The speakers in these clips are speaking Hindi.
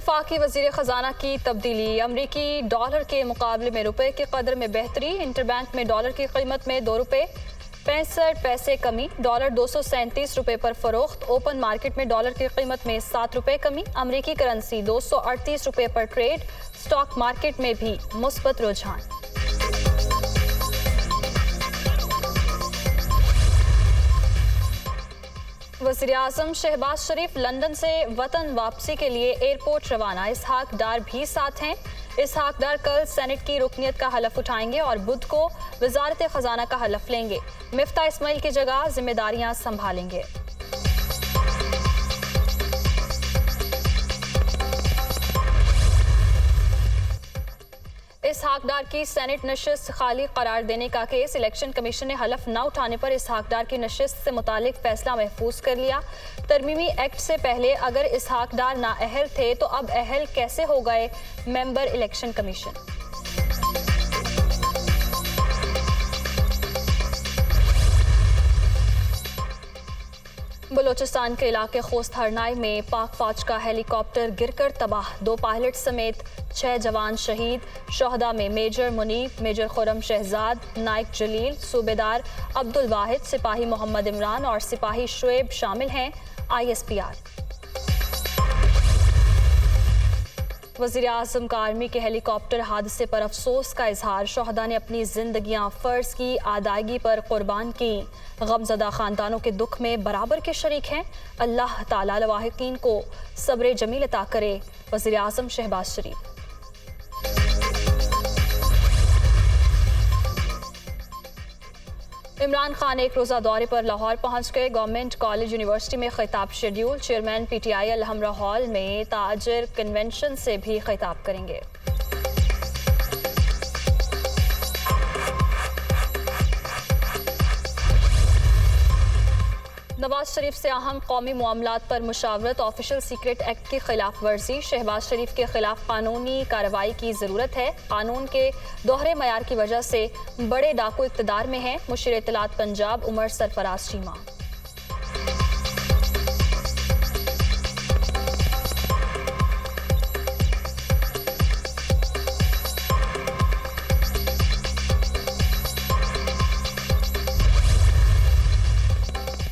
वफाकी वज़ीर ख़जाना की तब्दीली, अमरीकी डॉलर के मुकाबले में रुपए की कदर में बेहतरी। इंटरबैंक में डॉलर की कीमत में ₹2.65 कमी, डॉलर 237 रुपये पर फरोख्त। ओपन मार्केट में डॉलर की कीमत में 7 रुपये कमी, अमरीकी करेंसी 238 रुपये पर ट्रेड। स्टॉक मार्केट में भी मुस्बत रुझान। वज़ीर-ए-आज़म शहबाज शरीफ लंदन से वतन वापसी के लिए एयरपोर्ट रवाना। इसहाक डार भी साथ हैं। इसहाक डार कल सेनेट की रुकनियत का हलफ उठाएंगे और बुध को वज़ारत ख़जाना का हलफ लेंगे। मिफ्ता इस्माइल की जगह जिम्मेदारियां संभालेंगे। इसहाक डार की सेनेट नशिस्त खाली करार देने का केस, इलेक्शन कमीशन ने हलफ न उठाने पर इसहाक डार की नशिस्त से मुतालिक फैसला महफूज कर लिया। तरमीमी एक्ट से पहले अगर इसहाक डार नाअहल थे तो अब अहल कैसे हो गए मेंबर इलेक्शन कमीशन। बलोचिस्तान के इलाके खोस्त हरनाई में पाक फौज का हेलीकॉप्टर गिरकर तबाह, 2 पायलट समेत 6 जवान शहीद। शोहदा में मेजर मुनीब, मेजर खुरम शहजाद, नाइक जलील, सूबेदार अब्दुल वाहिद, सिपाही मोहम्मद इमरान और सिपाही शुएब शामिल हैं। ISPR। वज़ीर-ए-आज़म का आर्मी के हेलीकॉप्टर हादसे पर अफसोस का इजहार। शोहदा ने अपनी जिंदगियां फ़र्ज की अदायगी पर कुर्बान की। गमज़दा ख़ानदानों के दुख में बराबर के शरीक हैं। अल्लाह ताला लवाहिकीन को सब्र जमील अता करे। वज़ीर-ए-आज़म शहबाज शरीफ। इमरान खान एक रोज़ा दौरे पर लाहौर पहुंच गए। गवर्नमेंट कॉलेज यूनिवर्सिटी में खिताब schedule. Chairman PTI Alhamra hall में ताजर कन्वेंशन से भी खिताब करेंगे। नवाज शरीफ से अहम कौमी मामलात पर मुशावरत, ऑफिशियल सीक्रेट एक्ट की खिलाफ वर्जी। शहबाज शरीफ के खिलाफ कानूनी कार्रवाई की जरूरत है। कानून के दोहरे मयार की वजह से बड़े डाकू इक़्तिदार में हैं। मुशीर इत्तलात पंजाब उमर सरफराज चीमा।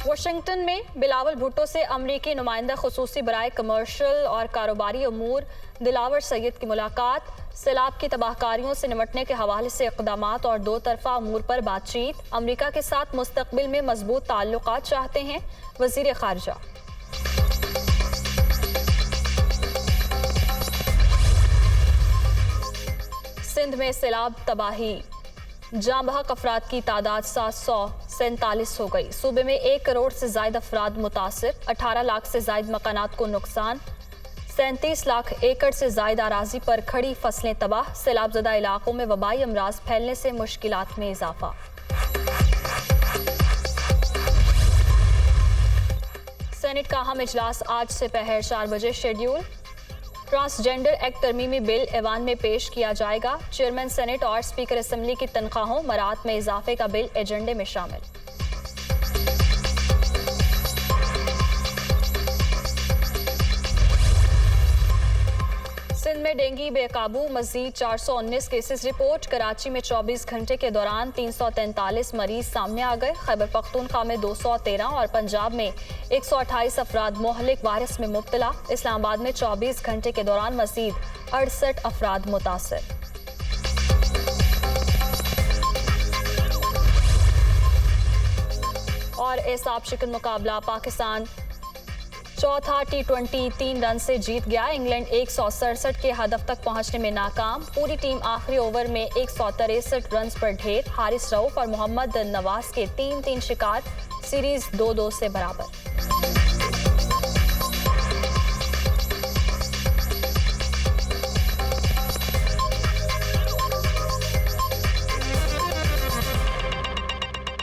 वाशिंगटन में बिलावल भुट्टो से अमरीकी नुमाइंदा खुसूसी बराए कमर्शियल और कारोबारी अमूर दिलावर सैयद की मुलाकात। सैलाब की तबाहकारियों से निमटने के हवाले से इक़दामात और 2 तरफ़ा अमूर पर बातचीत। अमरीका के साथ मुस्तक़बिल में मजबूत ताल्लुकात चाहते हैं वज़ीर ख़ारिजा। सिंध में सैलाब तबाही, जाँ बहक अफराद की तादाद 747 हो गई। सूबे में 1 करोड़ से ज़ायद अफराद मुतासिर, 18 लाख से ज़ायद मकानात को नुकसान, 37 लाख एकड़ से ज़ायद अराजी पर खड़ी फसलें तबाह। सैलाबज़दा इलाकों में वबाई अमराज फैलने से मुश्किलात में इजाफा। सेनेट का अहम इजलास आज से पहर 4 बजे शेड्यूल। ट्रांसजेंडर एक्ट तरमीमी बिल ऐवान में पेश किया जाएगा। चेयरमैन सेनेट और स्पीकर असेंबली की तनख्वाहों मरात में इजाफे का बिल एजेंडे में शामिल। सिंध में डेंगू बेकाबू, मजीद 419 केसेस रिपोर्ट। कराची में 24 घंटे के दौरान 343 मरीज सामने आ गए। खैबर पख्तूनख्वा में 213 और पंजाब में 128 अफराद मोहलिक वायरस में मुब्तला। इस्लामाबाद में 24 घंटे के दौरान मजीद 68 अफराद मुतासर। और एसाब शिकन मुकाबला, पाकिस्तान चौथा T20 3 रन से जीत गया। इंग्लैंड 167 के हदफ तक पहुंचने में नाकाम। पूरी टीम आखिरी ओवर में 163 रन पर ढेर। हारिस रऊफ और मोहम्मद नवाज के 3-3 शिकार। सीरीज 2-2 से बराबर।